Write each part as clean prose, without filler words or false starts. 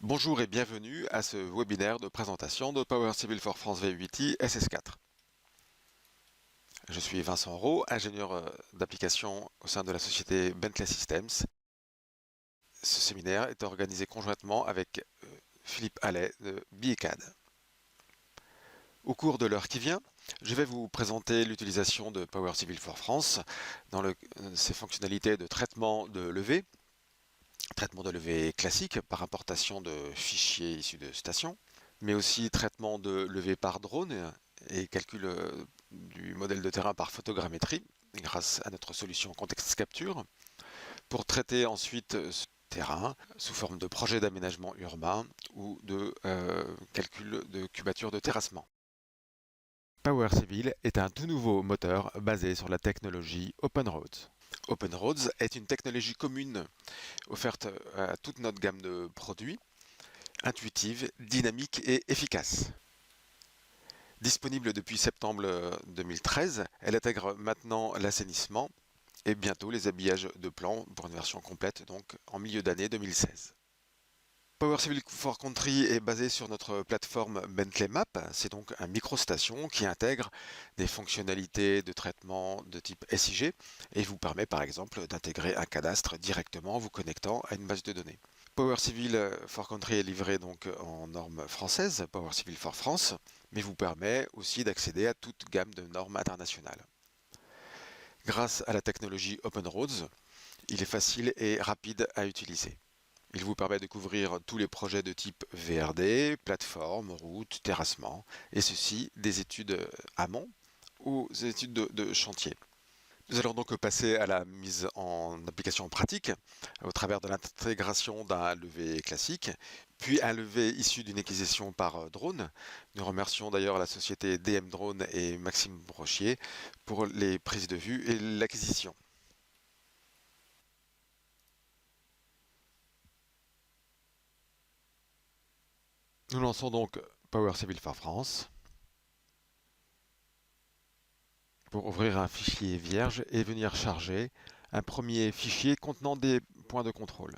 Bonjour et bienvenue à ce webinaire de présentation de Power Civil for France V8i SS4. Je suis Vincent Rowe, ingénieur d'application au sein de la société Bentley Systems. Ce séminaire est organisé conjointement avec Philippe Allais de BIECAD. Au cours de l'heure qui vient, je vais vous présenter l'utilisation de Power Civil for France dans ses fonctionnalités de traitement de levée classique par importation de fichiers issus de stations, mais aussi traitement de levée par drone et calcul du modèle de terrain par photogrammétrie grâce à notre solution Context Capture pour traiter ensuite ce terrain sous forme de projet d'aménagement urbain ou de calcul de cubature de terrassement. Power Civil est un tout nouveau moteur basé sur la technologie OpenRoads. OpenRoads est une technologie commune offerte à toute notre gamme de produits, intuitive, dynamique et efficace. Disponible depuis septembre 2013, elle intègre maintenant l'assainissement et bientôt les habillages de plans pour une version complète donc en milieu d'année 2016. Power Civil for Country est basé sur notre plateforme Bentley Map. C'est donc un microstation qui intègre des fonctionnalités de traitement de type SIG et vous permet par exemple d'intégrer un cadastre directement en vous connectant à une base de données. Power Civil for Country est livré donc en normes françaises, Power Civil for France, mais vous permet aussi d'accéder à toute gamme de normes internationales. Grâce à la technologie OpenRoads, il est facile et rapide à utiliser. Il vous permet de couvrir tous les projets de type VRD, plateforme, route, terrassement, et ceci des études amont aux études de chantier. Nous allons donc passer à la mise en application pratique au travers de l'intégration d'un levé classique, puis un levé issu d'une acquisition par drone. Nous remercions d'ailleurs la société DM Drone et Maxime Brochier pour les prises de vue et l'acquisition. Nous lançons donc Power Civil for France pour ouvrir un fichier vierge et venir charger un premier fichier contenant des points de contrôle.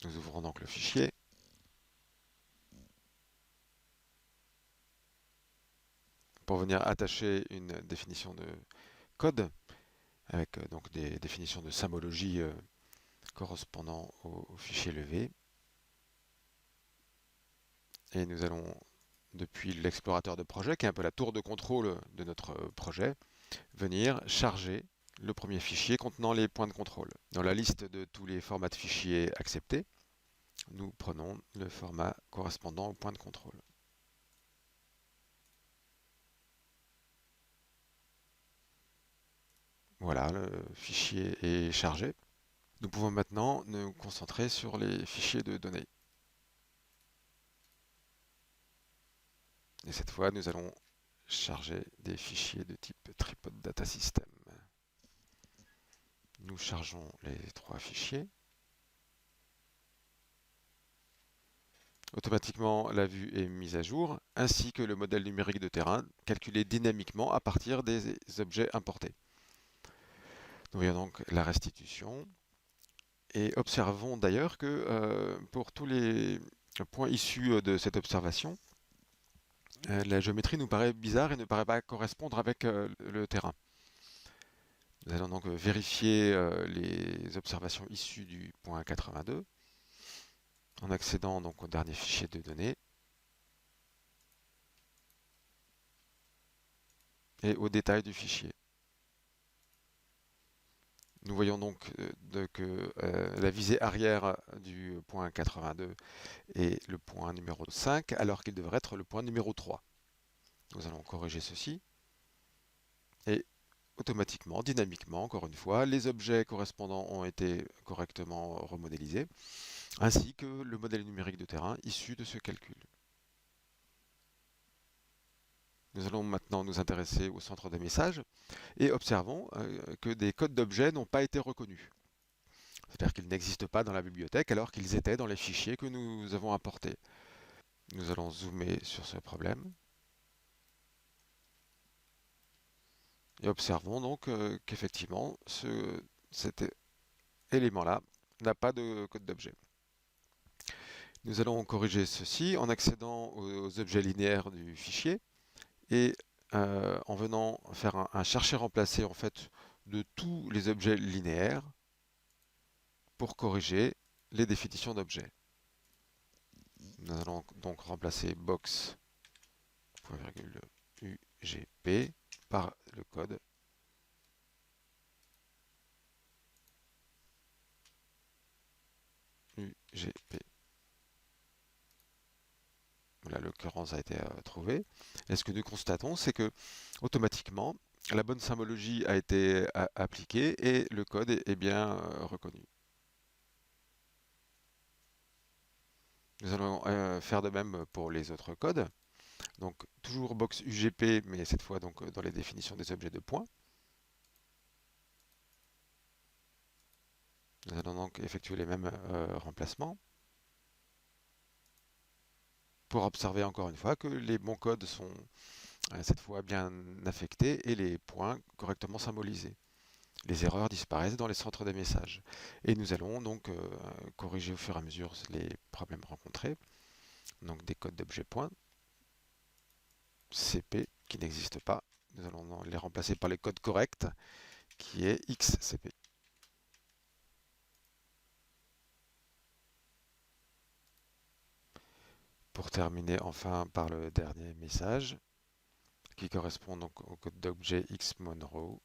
Nous ouvrons donc le fichier. Pour venir attacher une définition de code avec donc des définitions de symbologie correspondant au fichier levé. Et nous allons, depuis l'explorateur de projet, qui est un peu la tour de contrôle de notre projet, venir charger le premier fichier contenant les points de contrôle. Dans la liste de tous les formats de fichiers acceptés, nous prenons le format correspondant au point de contrôle. Voilà, le fichier est chargé. Nous pouvons maintenant nous concentrer sur les fichiers de données. Et cette fois, nous allons charger des fichiers de type Tripod Data System. Nous chargeons les trois fichiers. Automatiquement, la vue est mise à jour, ainsi que le modèle numérique de terrain, calculé dynamiquement à partir des objets importés. Nous voyons donc la restitution. Et observons d'ailleurs que pour tous les points issus de cette observation, la géométrie nous paraît bizarre et ne paraît pas correspondre avec le terrain. Nous allons donc vérifier les observations issues du point 82 en accédant donc au dernier fichier de données et au détail du fichier. Nous voyons donc que la visée arrière du point 82 est le point numéro 5 alors qu'il devrait être le point numéro 3. Nous allons corriger ceci et automatiquement, dynamiquement, encore une fois, les objets correspondants ont été correctement remodélisés ainsi que le modèle numérique de terrain issu de ce calcul. Nous allons maintenant nous intéresser au centre de messages et observons que des codes d'objets n'ont pas été reconnus. C'est-à-dire qu'ils n'existent pas dans la bibliothèque alors qu'ils étaient dans les fichiers que nous avons importés. Nous allons zoomer sur ce problème et observons donc qu'effectivement cet élément-là n'a pas de code d'objet. Nous allons corriger ceci en accédant aux objets linéaires du fichier et en venant faire un chercher-remplacer en fait de tous les objets linéaires pour corriger les définitions d'objets. Nous allons donc remplacer box.UGP par le code UGP. Voilà, l'occurrence a été trouvée. Et ce que nous constatons, c'est que automatiquement, la bonne symbologie a été appliquée et le code est bien reconnu. Nous allons faire de même pour les autres codes. Donc toujours box UGP, mais cette fois donc dans les définitions des objets de points. Nous allons donc effectuer les mêmes remplacements pour observer encore une fois que les bons codes sont cette fois bien affectés et les points correctement symbolisés. Les erreurs disparaissent dans les centres des messages. Et nous allons donc corriger au fur et à mesure les problèmes rencontrés. Donc des codes d'objet point, CP qui n'existent pas. Nous allons les remplacer par les codes corrects qui est XCP. Pour terminer enfin par le dernier message qui correspond donc au code d'objet XMonroe.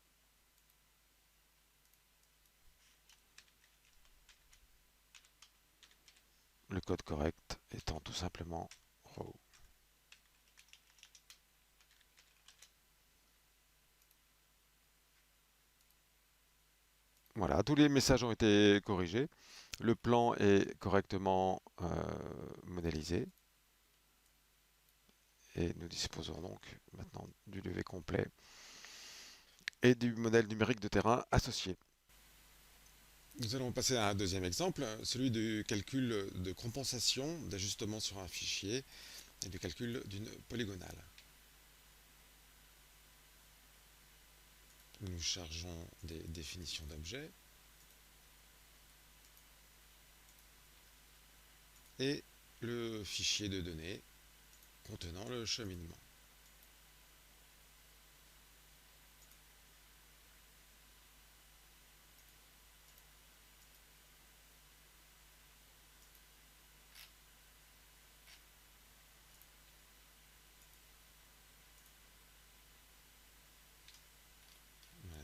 Le code correct étant tout simplement row. Voilà, tous les messages ont été corrigés. Le plan est correctement modélisé. Et nous disposons donc maintenant du levé complet et du modèle numérique de terrain associé. Nous allons passer à un deuxième exemple, celui du calcul de compensation, d'ajustement sur un fichier et du calcul d'une polygonale. Nous chargeons des définitions d'objets et le fichier de données contenant le cheminement.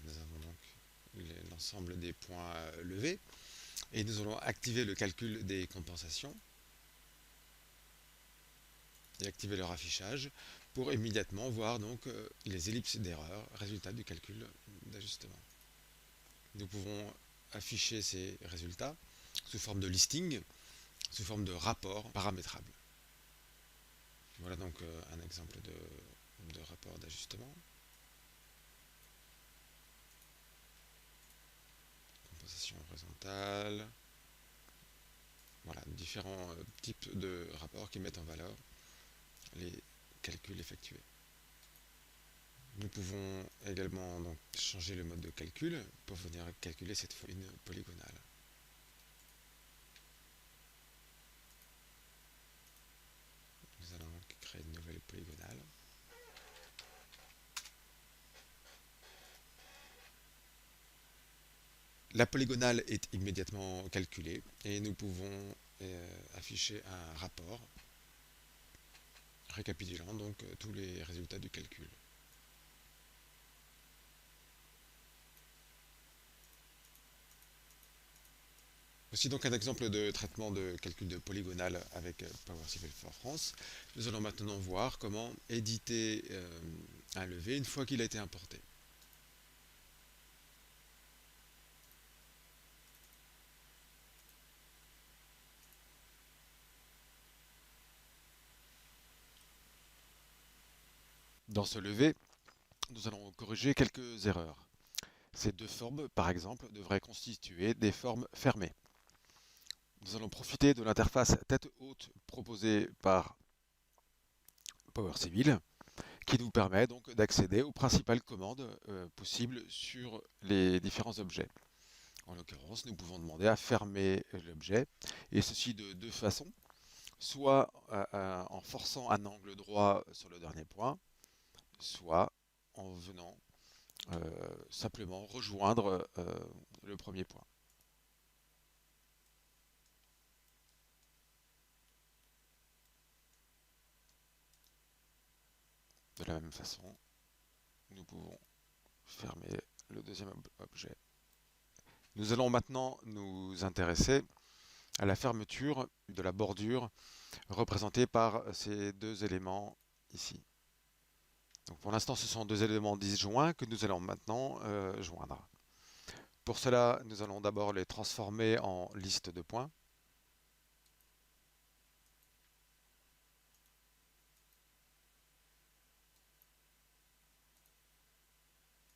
Nous avons donc l'ensemble des points levés et nous allons activer le calcul des compensations et activer leur affichage pour immédiatement voir donc les ellipses d'erreur, résultat du calcul d'ajustement. Nous pouvons afficher ces résultats sous forme de listing, sous forme de rapport paramétrable. Voilà donc un exemple de rapport d'ajustement. Compensation horizontale. Voilà, différents types de rapports qui mettent en valeur les calculs effectués. Nous pouvons également donc changer le mode de calcul pour venir calculer cette fois une polygonale. Nous allons donc créer une nouvelle polygonale. La polygonale est immédiatement calculée et nous pouvons afficher un rapport récapitulant donc tous les résultats du calcul. Voici donc un exemple de traitement de calcul de polygonale avec Power Civil for France. Nous allons maintenant voir comment éditer un levé une fois qu'il a été importé. Dans ce levé, nous allons corriger quelques erreurs. Ces deux formes, par exemple, devraient constituer des formes fermées. Nous allons profiter de l'interface tête haute proposée par Power Civil, qui nous permet donc d'accéder aux principales commandes possibles sur les différents objets. En l'occurrence, nous pouvons demander à fermer l'objet, et ceci de deux façons. soit en forçant un angle droit sur le dernier point, soit en venant simplement rejoindre le premier point. De la même façon, nous pouvons fermer le deuxième objet. Nous allons maintenant nous intéresser à la fermeture de la bordure représentée par ces deux éléments ici. Donc pour l'instant, ce sont deux éléments disjoints que nous allons maintenant joindre. Pour cela, nous allons d'abord les transformer en liste de points.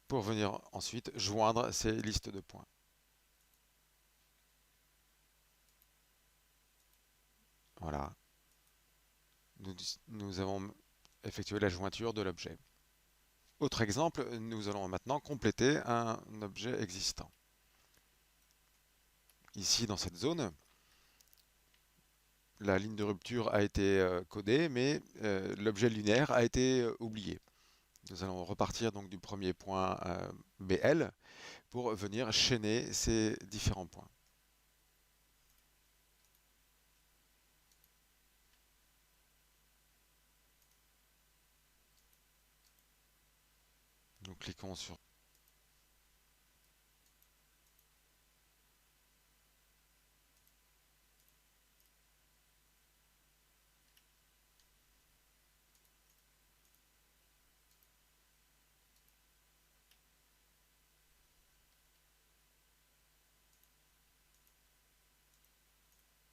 Pour venir ensuite joindre ces listes de points. Voilà. Nous avons effectué la jointure de l'objet. Autre exemple, nous allons maintenant compléter un objet existant. Ici, dans cette zone, la ligne de rupture a été codée, mais l'objet lunaire a été oublié. Nous allons repartir donc du premier point BL pour venir chaîner ces différents points. Nous cliquons sur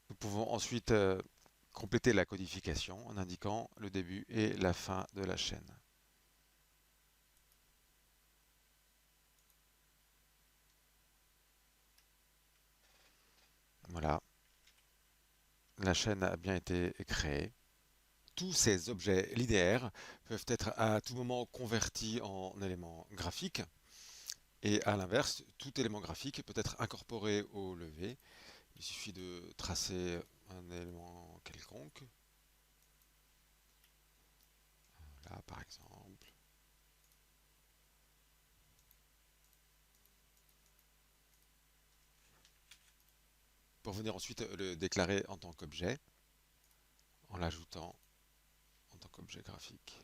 Nous pouvons ensuite compléter la codification en indiquant le début et la fin de la chaîne. Voilà, la chaîne a bien été créée. Tous ces objets linéaires peuvent être à tout moment convertis en éléments graphiques. Et à l'inverse, tout élément graphique peut être incorporé au levé. Il suffit de tracer un élément quelconque. Là, par exemple. Pour venir ensuite le déclarer en tant qu'objet, en l'ajoutant en tant qu'objet graphique.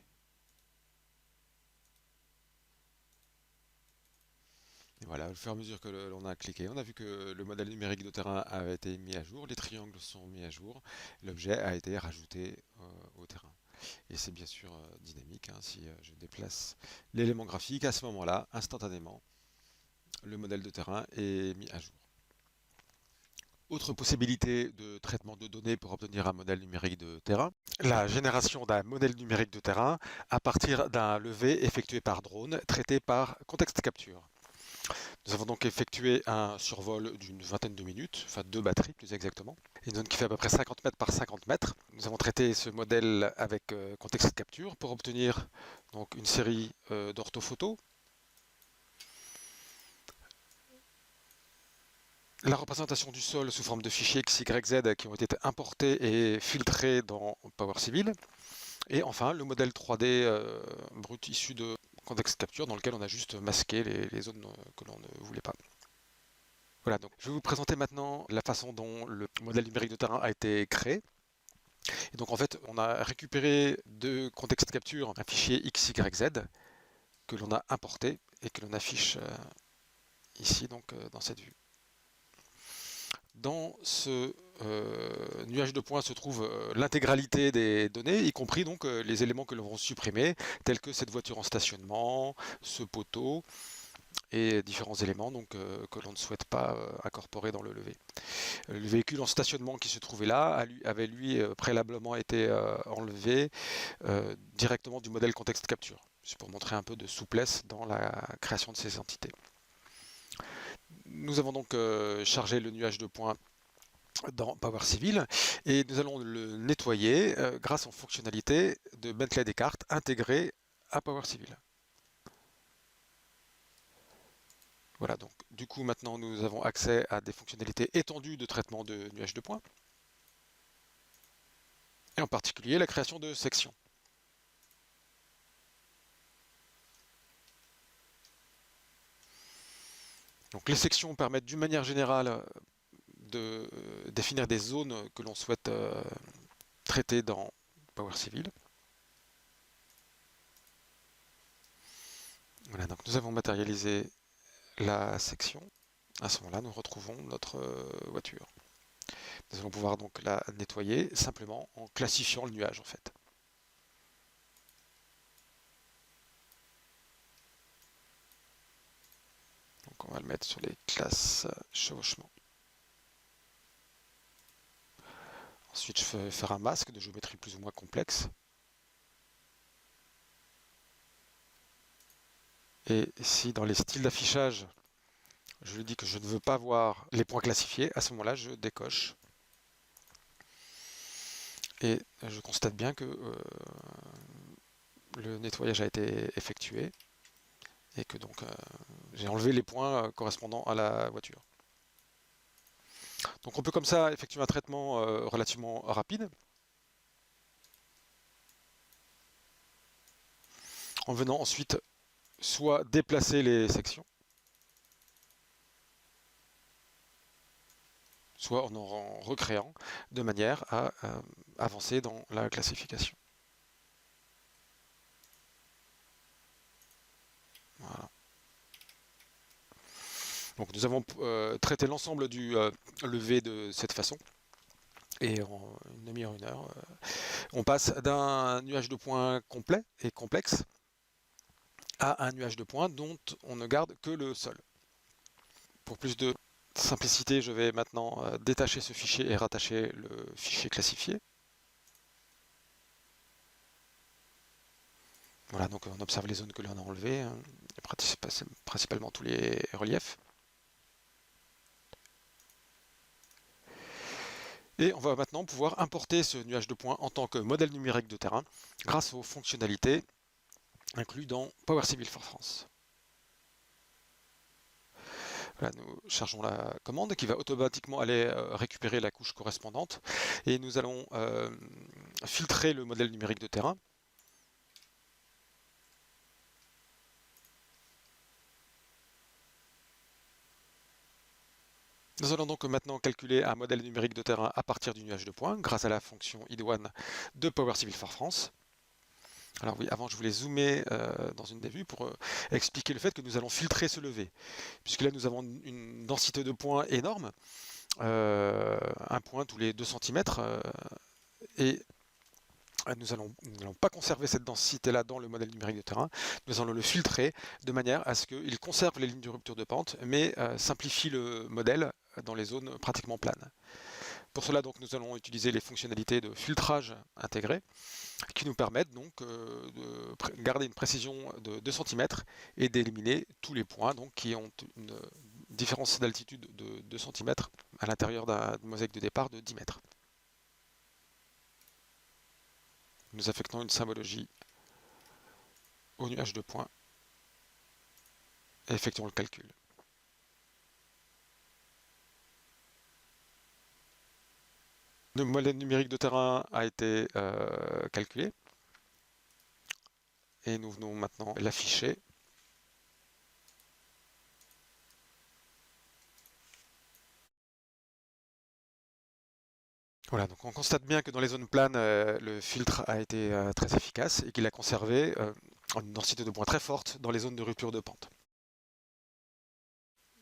Et voilà, au fur et à mesure que l'on a cliqué, on a vu que le modèle numérique de terrain avait été mis à jour, les triangles sont mis à jour, l'objet a été rajouté au terrain. Et c'est bien sûr dynamique, hein, si je déplace l'élément graphique, à ce moment-là, instantanément, le modèle de terrain est mis à jour. Autre possibilité de traitement de données pour obtenir un modèle numérique de terrain, la génération d'un modèle numérique de terrain à partir d'un levé effectué par drone traité par Context Capture. Nous avons donc effectué un survol d'une vingtaine de minutes, enfin 2 batteries plus exactement, une zone qui fait à peu près 50 mètres par 50 mètres. Nous avons traité ce modèle avec Context Capture pour obtenir donc une série d'orthophotos. La représentation du sol sous forme de fichiers XYZ qui ont été importés et filtrés dans Power Civil. Et enfin, le modèle 3D brut issu de Context Capture dans lequel on a juste masqué les zones que l'on ne voulait pas. Voilà, donc je vais vous présenter maintenant la façon dont le modèle numérique de terrain a été créé. Et donc en fait, on a récupéré de Context Capture un fichier XYZ que l'on a importé et que l'on affiche ici donc dans cette vue. Dans ce nuage de points se trouve l'intégralité des données, y compris donc les éléments que l'on va supprimer, tels que cette voiture en stationnement, ce poteau et différents éléments donc, que l'on ne souhaite pas incorporer dans le levé. Le véhicule en stationnement qui se trouvait là avait lui préalablement été enlevé directement du modèle Context Capture. C'est pour montrer un peu de souplesse dans la création de ces entités. Nous avons donc chargé le nuage de points dans Power Civil et nous allons le nettoyer grâce aux fonctionnalités de Bentley Descartes intégrées à Power Civil. Voilà, donc du coup maintenant nous avons accès à des fonctionnalités étendues de traitement de nuages de points. et en particulier la création de sections. Donc les sections permettent d'une manière générale de définir des zones que l'on souhaite traiter dans Power Civil. Voilà, donc nous avons matérialisé la section. À ce moment-là, nous retrouvons notre voiture. Nous allons pouvoir donc la nettoyer simplement en classifiant le nuage en fait. Donc on va le mettre sur les classes chevauchement. Ensuite, je vais faire un masque de géométrie plus ou moins complexe. Et si dans les styles d'affichage, je lui dis que je ne veux pas voir les points classifiés, à ce moment-là, je décoche. Et je constate bien que le nettoyage a été effectué et que donc j'ai enlevé les points correspondant à la voiture. Donc on peut comme ça effectuer un traitement relativement rapide en venant ensuite soit déplacer les sections, soit en recréant de manière à avancer dans la classification. Voilà. Donc nous avons traité l'ensemble du levé de cette façon. Et en une demi-heure, une heure, on passe d'un nuage de points complet et complexe à un nuage de points dont on ne garde que le sol. Pour plus de simplicité, je vais maintenant détacher ce fichier et rattacher le fichier classifié. Voilà, donc on observe les zones que l'on a enlevées, principalement tous les reliefs. Et on va maintenant pouvoir importer ce nuage de points en tant que modèle numérique de terrain grâce aux fonctionnalités incluses dans Power Civil for France. Voilà, nous chargeons la commande qui va automatiquement aller récupérer la couche correspondante et nous allons filtrer le modèle numérique de terrain. Nous allons donc maintenant calculer un modèle numérique de terrain à partir du nuage de points grâce à la fonction IDOAN de Power Civil for France. Alors oui, avant je voulais zoomer dans une des vues pour expliquer le fait que nous allons filtrer ce levé. Puisque là nous avons une densité de points énorme, un point tous les 2 cm, et nous n'allons pas conserver cette densité-là dans le modèle numérique de terrain, nous allons le filtrer de manière à ce qu'il conserve les lignes de rupture de pente, mais simplifie le modèle dans les zones pratiquement planes. Pour cela, donc, nous allons utiliser les fonctionnalités de filtrage intégré qui nous permettent donc de garder une précision de 2 cm et d'éliminer tous les points donc, qui ont une différence d'altitude de 2 cm à l'intérieur d'une mosaïque de départ de 10 mètres. Nous affectons une symbologie au nuage de points et effectuons le calcul. Le modèle numérique de terrain a été calculé et nous venons maintenant l'afficher. Voilà, donc on constate bien que dans les zones planes, le filtre a été très efficace et qu'il a conservé une densité de points très forte dans les zones de rupture de pente.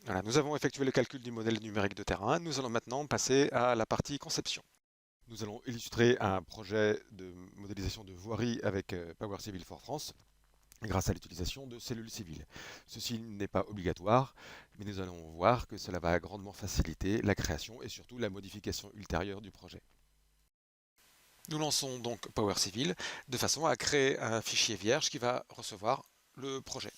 Voilà, nous avons effectué le calcul du modèle numérique de terrain. Nous allons maintenant passer à la partie conception. Nous allons illustrer un projet de modélisation de voirie avec Power Civil for France grâce à l'utilisation de cellules civiles. Ceci n'est pas obligatoire, mais nous allons voir que cela va grandement faciliter la création et surtout la modification ultérieure du projet. Nous lançons donc Power Civil de façon à créer un fichier vierge qui va recevoir le projet.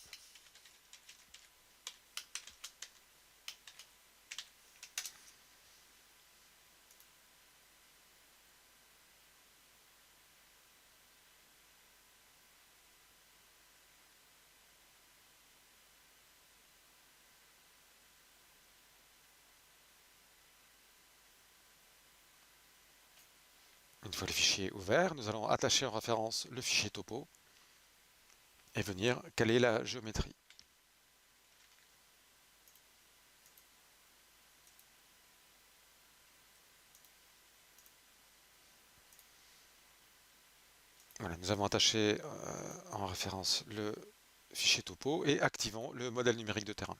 Une fois le fichier ouvert, nous allons attacher en référence le fichier topo et venir caler la géométrie. Voilà, nous avons attaché en référence le fichier topo et activons le modèle numérique de terrain.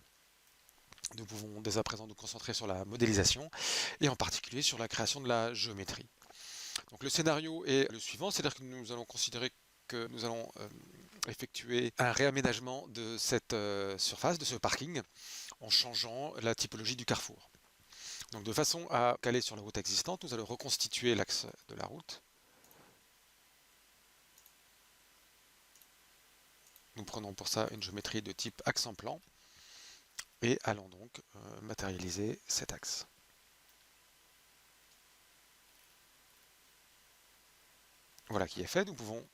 Nous pouvons dès à présent nous concentrer sur la modélisation et en particulier sur la création de la géométrie. Donc le scénario est le suivant, c'est-à-dire que nous allons considérer que nous allons effectuer un réaménagement de cette surface, de ce parking, en changeant la typologie du carrefour. Donc de façon à caler sur la route existante, nous allons reconstituer l'axe de la route. Nous prenons pour ça une géométrie de type axe en plan et allons donc matérialiser cet axe. Voilà qui est fait, nous pouvons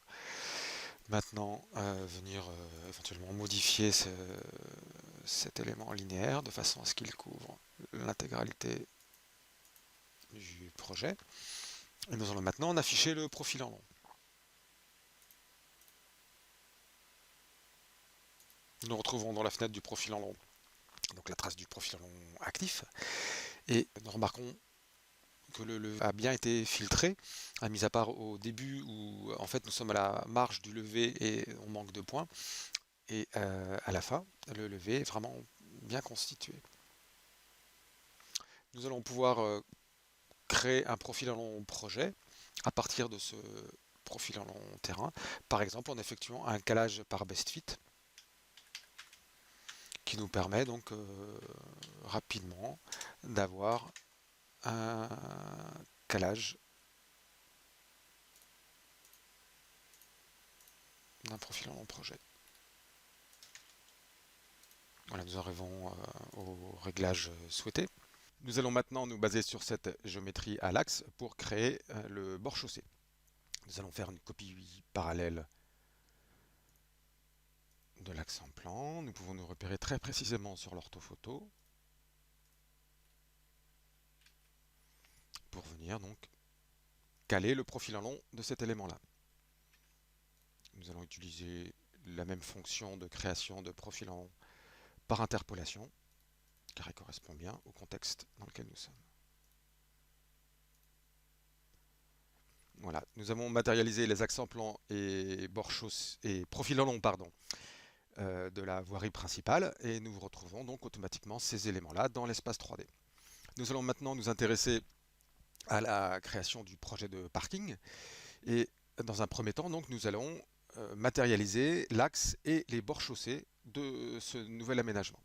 maintenant venir éventuellement modifier cet élément linéaire de façon à ce qu'il couvre l'intégralité du projet. Et nous allons maintenant en afficher le profil en long. Nous retrouvons dans la fenêtre du profil en long donc la trace du profil en long actif et nous remarquons que le levé a bien été filtré, mis à part au début où en fait nous sommes à la marge du levé et on manque de points, et à la fin le levé est vraiment bien constitué. Nous allons pouvoir créer un profil en long projet à partir de ce profil en long terrain, par exemple en effectuant un calage par best fit qui nous permet donc rapidement d'avoir un calage d'un profil en long projet. Voilà, nous arrivons au réglage souhaité. Nous allons maintenant nous baser sur cette géométrie à l'axe pour créer le bord chaussé. Nous allons faire une copie parallèle de l'axe en plan. Nous pouvons nous repérer très précisément sur l'orthophoto pour venir donc caler le profil en long de cet élément-là. Nous allons utiliser la même fonction de création de profil en long par interpolation, car elle correspond bien au contexte dans lequel nous sommes. Voilà, nous avons matérialisé les axes en plan et bord chaussé et profil en long, pardon, de la voirie principale et nous retrouvons donc automatiquement ces éléments-là dans l'espace 3D. Nous allons maintenant nous intéresser à la création du projet de parking et dans un premier temps donc nous allons matérialiser l'axe et les bords chaussés de ce nouvel aménagement.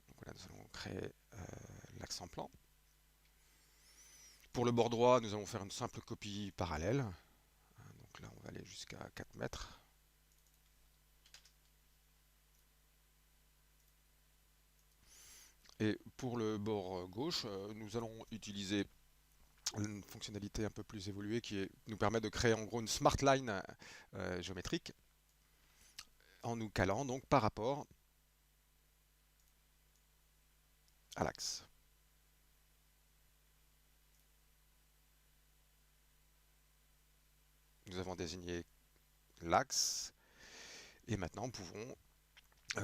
Donc voilà, nous allons créer l'axe en plan. Pour le bord droit, nous allons faire une simple copie parallèle. Donc là, on va aller jusqu'à 4 mètres. Et pour le bord gauche, nous allons utiliser une fonctionnalité un peu plus évoluée qui nous permet de créer en gros une smart line géométrique en nous calant donc par rapport à l'axe. Nous avons désigné l'axe et maintenant nous pouvons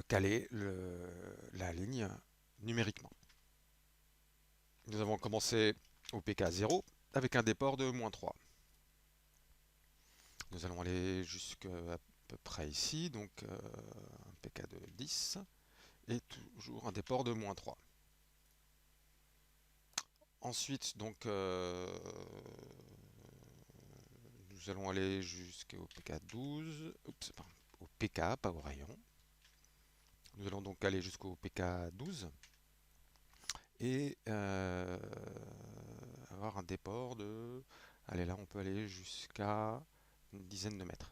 caler la ligne numériquement. Nous avons commencé au pk 0 avec un déport de -3. Nous allons aller jusqu'à peu près ici, donc un pk de 10 et toujours un déport de -3. Ensuite, donc, nous allons aller jusqu'au pk 12, au pk, pas au rayon. Nous allons donc aller jusqu'au pk 12 et avoir un déport de... Allez, là, on peut aller jusqu'à une dizaine de mètres.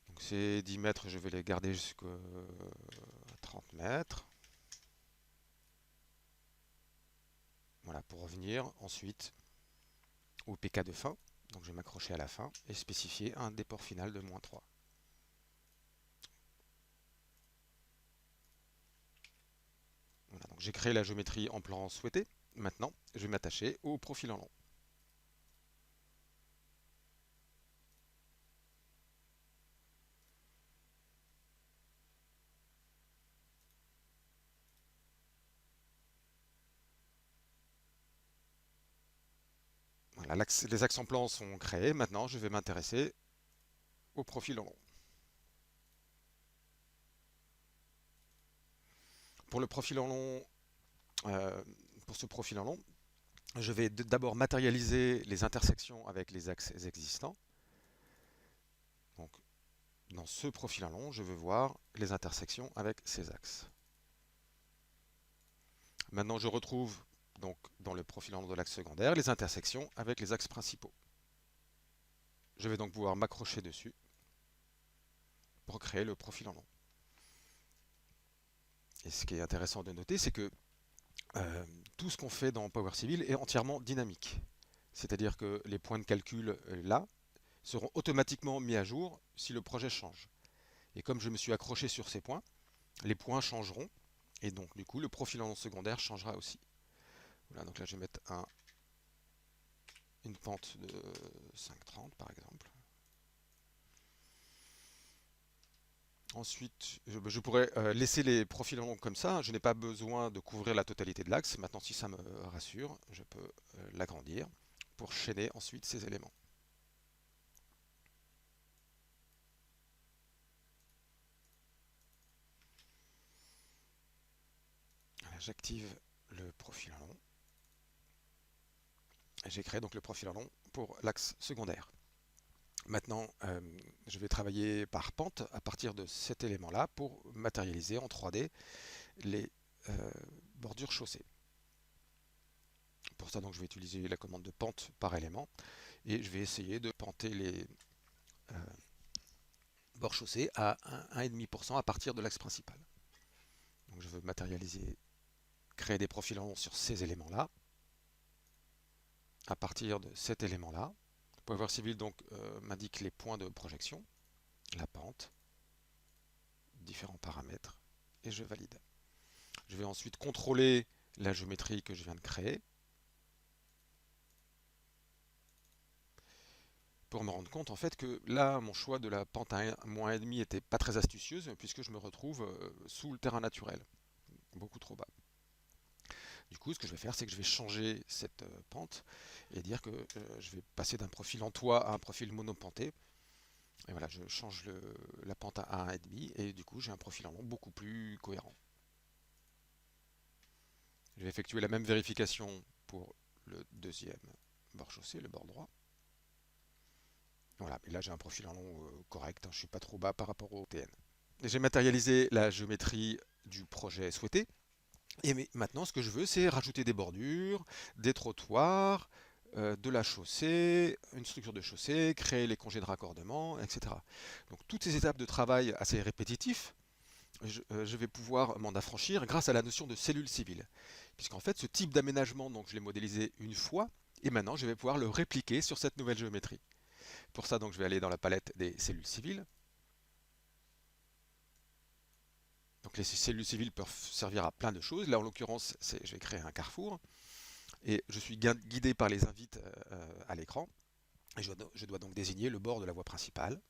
Donc ces 10 mètres, je vais les garder jusqu'à 30 mètres. Voilà, pour revenir ensuite au pk de fin. Donc je vais m'accrocher à la fin et spécifier un déport final de -3. j'ai créé la géométrie en plan souhaité. Maintenant, je vais m'attacher au profil en long. Voilà, les axes en plan sont créés. Maintenant, je vais m'intéresser au profil en long. Pour le profil en long, euh, pour ce profil en long, je vais d'abord matérialiser les intersections avec les axes existants. Donc, dans ce profil en long, je veux voir les intersections avec ces axes. Maintenant, je retrouve donc dans le profil en long de l'axe secondaire les intersections avec les axes principaux. Je vais donc pouvoir m'accrocher dessus pour créer le profil en long. Et ce qui est intéressant de noter, c'est que tout ce qu'on fait dans Power Civil est entièrement dynamique. C'est-à-dire que les points de calcul là seront automatiquement mis à jour si le projet change. Et comme je me suis accroché sur ces points, les points changeront et donc du coup le profil en long secondaire changera aussi. Voilà, donc là je vais mettre une pente de 5,30 par exemple. Ensuite, je pourrais laisser les profils en long comme ça. Je n'ai pas besoin de couvrir la totalité de l'axe. Maintenant, si ça me rassure, je peux l'agrandir pour chaîner ensuite ces éléments. J'active le profil en long. J'ai créé donc le profil en long pour l'axe secondaire. Maintenant, je vais travailler par pente à partir de cet élément-là pour matérialiser en 3D les bordures chaussées. Pour ça, donc, je vais utiliser la commande de pente par élément et je vais essayer de penter les bords chaussés à 1,5% à partir de l'axe principal. Donc, je veux matérialiser, créer des profils en long sur ces éléments-là à partir de cet élément-là. Power Civil donc m'indique les points de projection, la pente, différents paramètres et je valide. Je vais ensuite contrôler la géométrie que je viens de créer pour me rendre compte en fait que là mon choix de la pente à -1,5 n'était pas très astucieuse puisque je me retrouve sous le terrain naturel, beaucoup trop bas. Du coup, ce que je vais faire, c'est que je vais changer cette pente et dire que je vais passer d'un profil en toit à un profil monopenté. Et voilà, je change la pente à 1,5 et du coup, j'ai un profil en long beaucoup plus cohérent. Je vais effectuer la même vérification pour le deuxième bord chaussé, le bord droit. Voilà, et là j'ai un profil en long correct, hein, je ne suis pas trop bas par rapport au TN. J'ai matérialisé la géométrie du projet souhaité. Et maintenant, ce que je veux, c'est rajouter des bordures, des trottoirs, de la chaussée, une structure de chaussée, créer les congés de raccordement, etc. Donc toutes ces étapes de travail assez répétitifs, je vais pouvoir m'en affranchir grâce à la notion de cellule civile. Puisqu'en fait, ce type d'aménagement, donc je l'ai modélisé une fois, et maintenant je vais pouvoir le répliquer sur cette nouvelle géométrie. Pour ça, donc je vais aller dans la palette des cellules civiles. Donc les cellules civiles peuvent servir à plein de choses. Là, en l'occurrence, je vais créer un carrefour. Et je suis guidé par les invites à l'écran. Et je dois donc désigner le bord de la voie principale.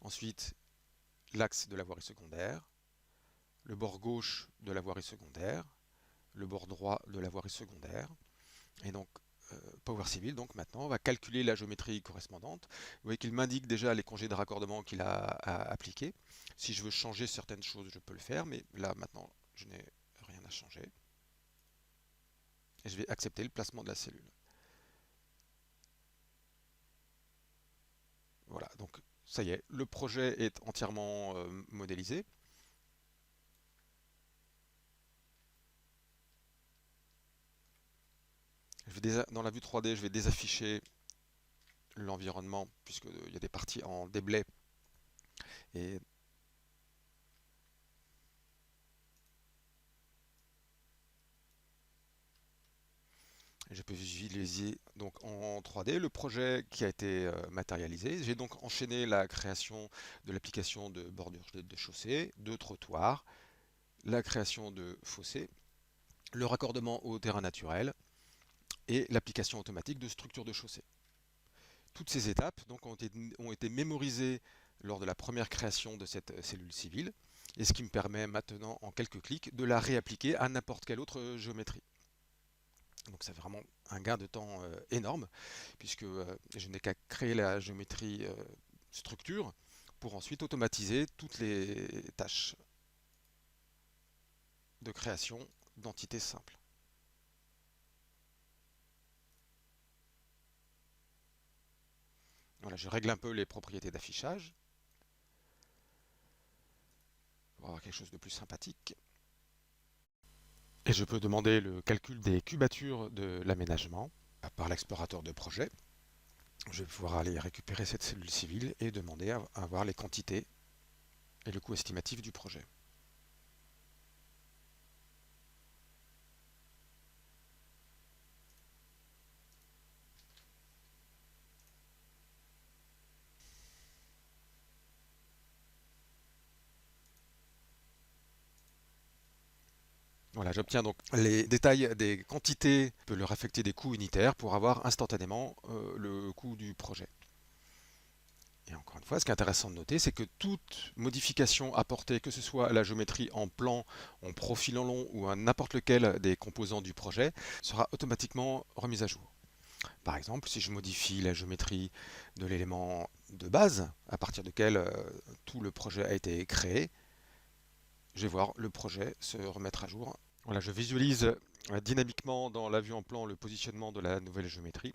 Ensuite, l'axe de la voirie secondaire, le bord gauche de la voirie secondaire, le bord droit de la voirie secondaire. Et donc, Power Civil, donc maintenant, va calculer la géométrie correspondante. Vous voyez qu'il m'indique déjà les congés de raccordement qu'il a appliqués. Si je veux changer certaines choses, je peux le faire, mais là, maintenant, je n'ai rien à changer. Et je vais accepter le placement de la cellule. Voilà, donc ça y est, le projet est entièrement modélisé. Dans la vue 3D, je vais désafficher l'environnement puisqu'il y a des parties en déblai. Et je peux visualiser donc en 3D le projet qui a été matérialisé. J'ai donc enchaîné la création de l'application de bordures de chaussée, de trottoirs, la création de fossés, le raccordement au terrain naturel et l'application automatique de structures de chaussée. Toutes ces étapes donc, ont été mémorisées lors de la première création de cette cellule civile, et ce qui me permet maintenant, en quelques clics, de la réappliquer à n'importe quelle autre géométrie. Donc c'est vraiment un gain de temps énorme, puisque je n'ai qu'à créer la géométrie structure pour ensuite automatiser toutes les tâches de création d'entités simples. Voilà, je règle un peu les propriétés d'affichage pour avoir quelque chose de plus sympathique. Et je peux demander le calcul des cubatures de l'aménagement par l'explorateur de projet. Je vais pouvoir aller récupérer cette cellule civile et demander à avoir les quantités et le coût estimatif du projet. Voilà, j'obtiens donc les détails des quantités, je peux leur affecter des coûts unitaires pour avoir instantanément le coût du projet. Et encore une fois, ce qui est intéressant de noter, c'est que toute modification apportée, que ce soit à la géométrie en plan, en profil en long ou à n'importe lequel des composants du projet, sera automatiquement remise à jour. Par exemple, si je modifie la géométrie de l'élément de base, à partir duquel tout le projet a été créé, je vais voir le projet se remettre à jour. Voilà, je visualise dynamiquement dans la vue en plan le positionnement de la nouvelle géométrie.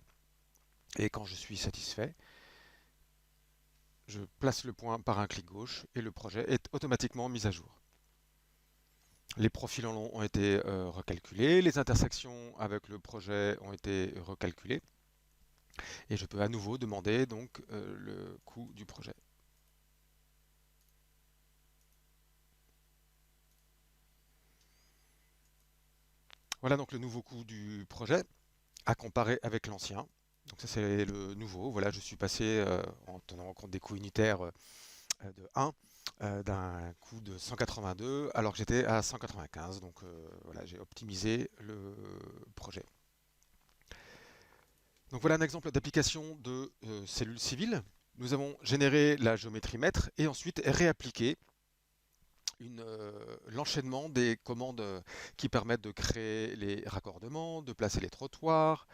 Et quand je suis satisfait, je place le point par un clic gauche et le projet est automatiquement mis à jour. Les profils en long ont été recalculés, les intersections avec le projet ont été recalculées et je peux à nouveau demander donc le coût du projet. Voilà donc le nouveau coût du projet à comparer avec l'ancien. Donc ça c'est le nouveau. Voilà, je suis passé en tenant compte des coûts unitaires de 1 d'un coût de 182 alors que j'étais à 195. Donc voilà, j'ai optimisé le projet. Donc voilà un exemple d'application de cellules civiles. Nous avons généré la géométrie mètre et ensuite réappliqué l'enchaînement des commandes qui permettent de créer les raccordements, de placer les trottoirs,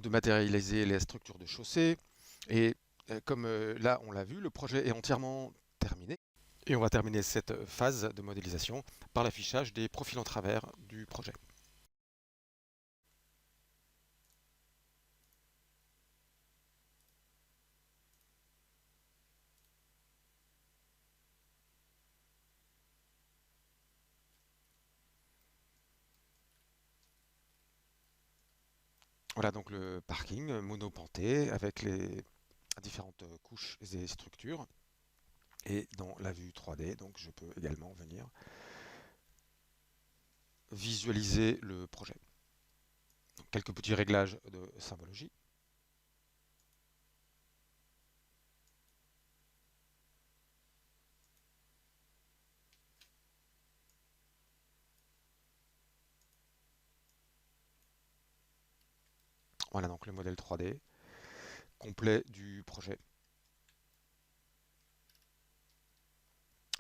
de matérialiser les structures de chaussée. Et comme là on l'a vu, le projet est entièrement terminé. Et on va terminer cette phase de modélisation par l'affichage des profils en travers du projet. Voilà donc le parking monopanté avec les différentes couches et structures. Et dans la vue 3D, donc je peux également venir visualiser le projet. Donc, quelques petits réglages de symbologie. Voilà donc le modèle 3D complet du projet.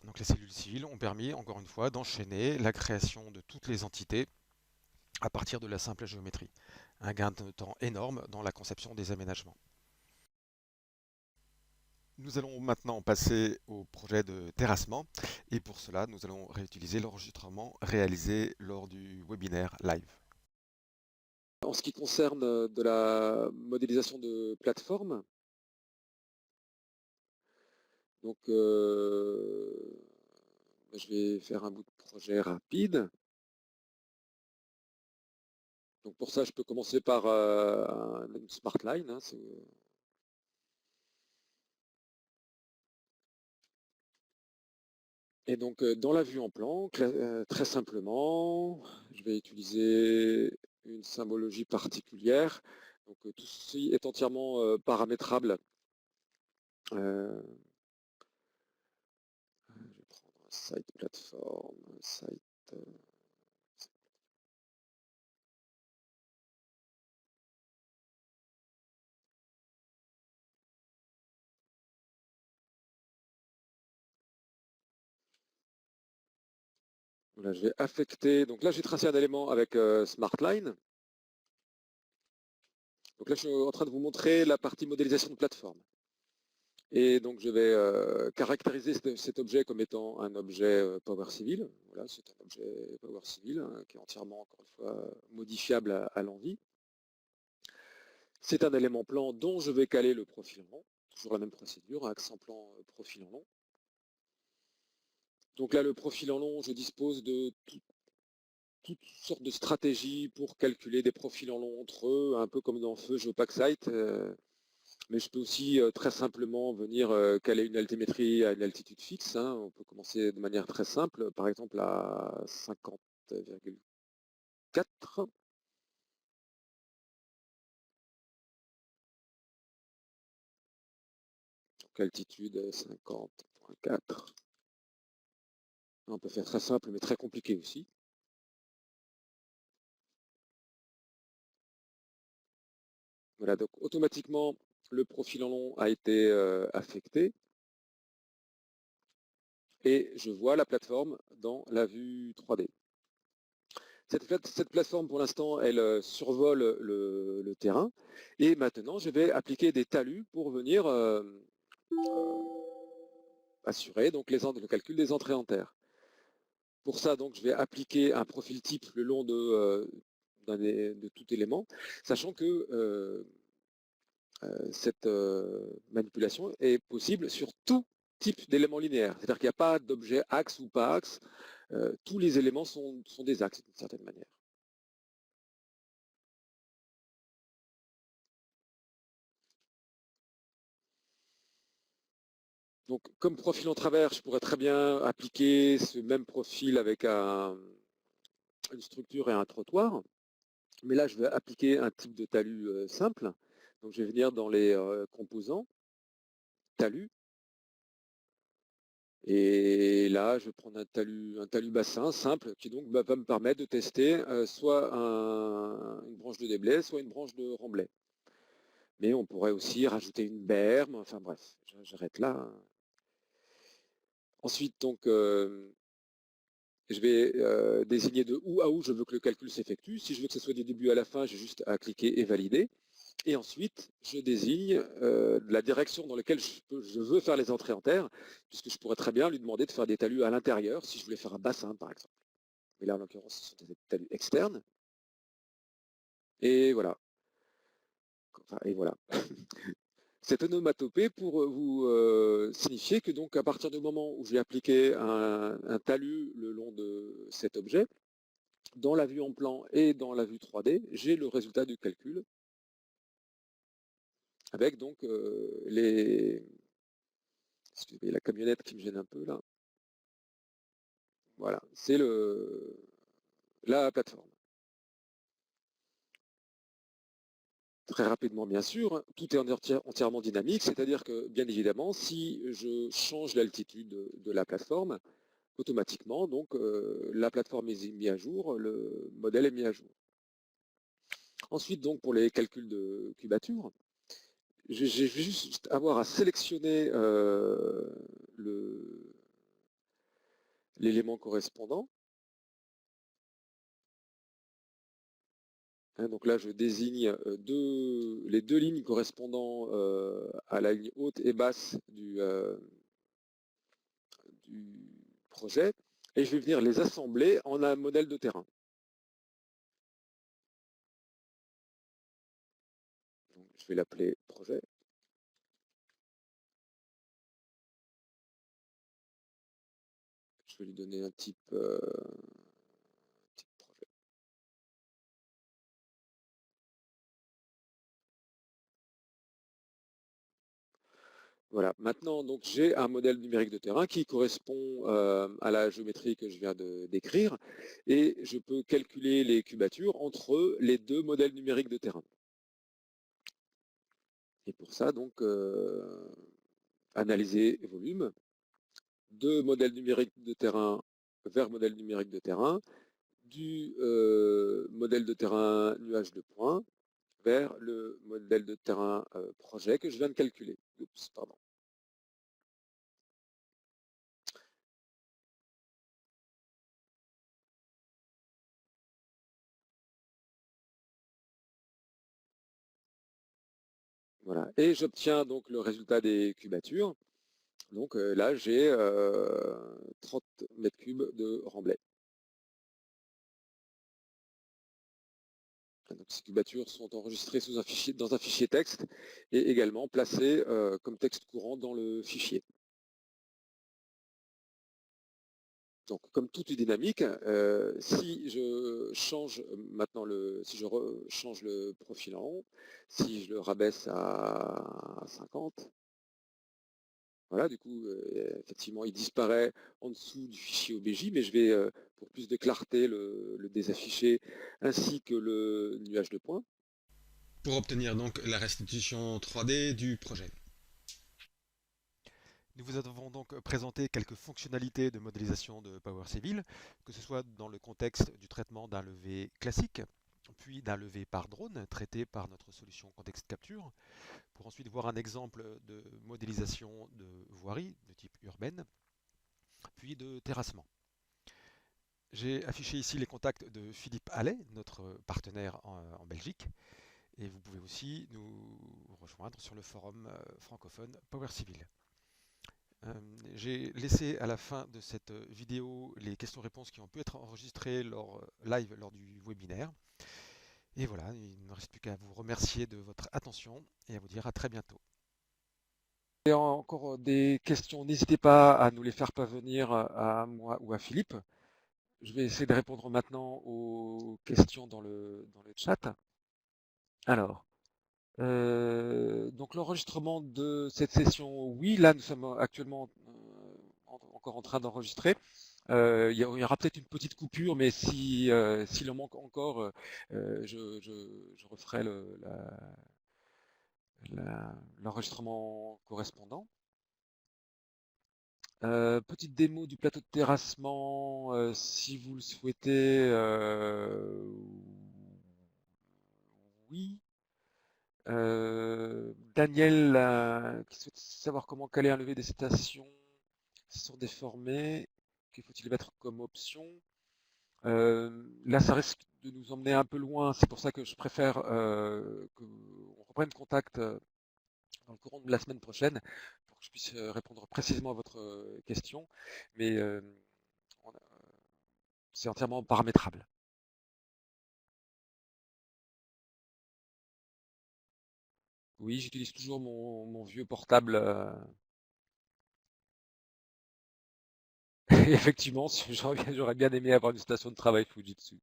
Donc les cellules civiles ont permis, encore une fois, d'enchaîner la création de toutes les entités à partir de la simple géométrie. Un gain de temps énorme dans la conception des aménagements. Nous allons maintenant passer au projet de terrassement et pour cela, nous allons réutiliser l'enregistrement réalisé lors du webinaire live. En ce qui concerne de la modélisation de plateforme, donc je vais faire un bout de projet rapide. Donc pour ça, je peux commencer par une smart line. Hein, et donc dans la vue en plan, très simplement, je vais utiliser une symbologie particulière. Donc tout ceci est entièrement paramétrable. Je vais prendre site platform, site. Voilà, je vais affecter. Donc là, j'ai tracé un élément avec SmartLine. Donc là, je suis en train de vous montrer la partie modélisation de plateforme. Et donc, je vais caractériser cet objet comme étant un objet Power Civil. Voilà, c'est un objet Power Civil hein, qui est entièrement, encore une fois, modifiable à l'envie. C'est un élément plan dont je vais caler le profil en long. Toujours la même procédure, accent plan, profil en long. Donc là, le profil en long, je dispose de toutes sortes de stratégies pour calculer des profils en long entre eux, un peu comme dans Feu GeoPackSite. Mais je peux aussi très simplement venir caler une altimétrie à une altitude fixe. Hein. On peut commencer de manière très simple, par exemple à 50,4. Donc altitude 50,4. On peut faire très simple mais très compliqué aussi. Voilà, donc automatiquement le profil en long a été affecté. Et je vois la plateforme dans la vue 3D. Cette plateforme, pour l'instant, elle survole le terrain. Et maintenant, je vais appliquer des talus pour venir assurer donc, le calcul des entrées en terre. Pour ça, donc, je vais appliquer un profil type le long de tout élément, sachant que cette manipulation est possible sur tout type d'éléments linéaires. C'est-à-dire qu'il n'y a pas d'objet axe ou pas axe. Tous les éléments sont des axes d'une certaine manière. Donc, comme profil en travers, je pourrais très bien appliquer ce même profil avec une structure et un trottoir. Mais là, je vais appliquer un type de talus simple. Donc, je vais venir dans les composants, talus. Et là, je vais prendre un talus bassin simple qui donc va me permettre de tester soit une branche de déblai, soit une branche de remblai. Mais on pourrait aussi rajouter une berme, enfin bref, j'arrête là. Ensuite, donc, je vais désigner de où à où je veux que le calcul s'effectue. Si je veux que ce soit du début à la fin, j'ai juste à cliquer et valider. Et ensuite, je désigne la direction dans laquelle je veux faire les entrées en terre, puisque je pourrais très bien lui demander de faire des talus à l'intérieur, si je voulais faire un bassin, par exemple. Mais là, en l'occurrence, ce sont des talus externes. Et voilà. Enfin, et voilà. Cette onomatopée pour vous signifier que donc à partir du moment où j'ai appliqué un talus le long de cet objet, dans la vue en plan et dans la vue 3D, j'ai le résultat du calcul avec donc excusez, la camionnette qui me gêne un peu là. Voilà, c'est la plateforme. Très rapidement, bien sûr, tout est entièrement dynamique, c'est-à-dire que, bien évidemment, si je change l'altitude de la plateforme, automatiquement, donc, la plateforme est mise à jour, le modèle est mis à jour. Ensuite, donc, pour les calculs de cubature, je vais juste avoir à sélectionner l'élément correspondant. Hein, donc là, je désigne les deux lignes correspondant à la ligne haute et basse du projet, et je vais venir les assembler en un modèle de terrain. Donc, je vais l'appeler projet. Je vais lui donner un type projet. Voilà, maintenant donc j'ai un modèle numérique de terrain qui correspond à la géométrie que je viens de décrire, et je peux calculer les cubatures entre les deux modèles numériques de terrain. Et pour ça, donc, analyser volume, de modèle numérique de terrain vers modèle numérique de terrain, du modèle de terrain nuage de points vers le modèle de terrain projet que je viens de calculer. Oups, pardon. Voilà. Et j'obtiens donc le résultat des cubatures. Donc là, j'ai 30 mètres cubes de remblai. Donc, ces cubatures sont enregistrées dans un fichier texte et également placées comme texte courant dans le fichier. Donc, comme tout est dynamique, si je change maintenant change le profil en haut, si je le rabaisse à 50, voilà, du coup, effectivement, il disparaît en dessous du fichier OBJ, mais je vais, pour plus de clarté, le désafficher, ainsi que le nuage de points. Pour obtenir donc la restitution 3D du projet. Nous vous avons donc présenté quelques fonctionnalités de modélisation de Power Civil, que ce soit dans le contexte du traitement d'un levé classique, puis d'un levé par drone traité par notre solution Context Capture, pour ensuite voir un exemple de modélisation de voirie de type urbaine, puis de terrassement. J'ai affiché ici les contacts de Philippe Allais, notre partenaire en Belgique, et vous pouvez aussi nous rejoindre sur le forum francophone Power Civil. J'ai laissé à la fin de cette vidéo les questions-réponses qui ont pu être enregistrées live lors du webinaire. Et voilà, il ne reste plus qu'à vous remercier de votre attention et à vous dire à très bientôt. Et encore des questions, n'hésitez pas à nous les faire parvenir à moi ou à Philippe. Je vais essayer de répondre maintenant aux questions dans le chat. Alors, donc l'enregistrement de cette session, oui, là nous sommes actuellement encore en train d'enregistrer. Il y aura peut-être une petite coupure, mais s'il en manque encore, je referai l'enregistrement correspondant. Petite démo du plateau de terrassement, si vous le souhaitez, oui. Daniel qui souhaite savoir comment caler un lever des cétations sont déformés, qu'il faut-il mettre comme option. Là, ça risque de nous emmener un peu loin, c'est pour ça que je préfère qu'on reprenne contact dans le courant de la semaine prochaine pour que je puisse répondre précisément à votre question, mais c'est entièrement paramétrable. Oui, j'utilise toujours mon vieux portable. Effectivement, j'aurais bien aimé avoir une station de travail Fujitsu.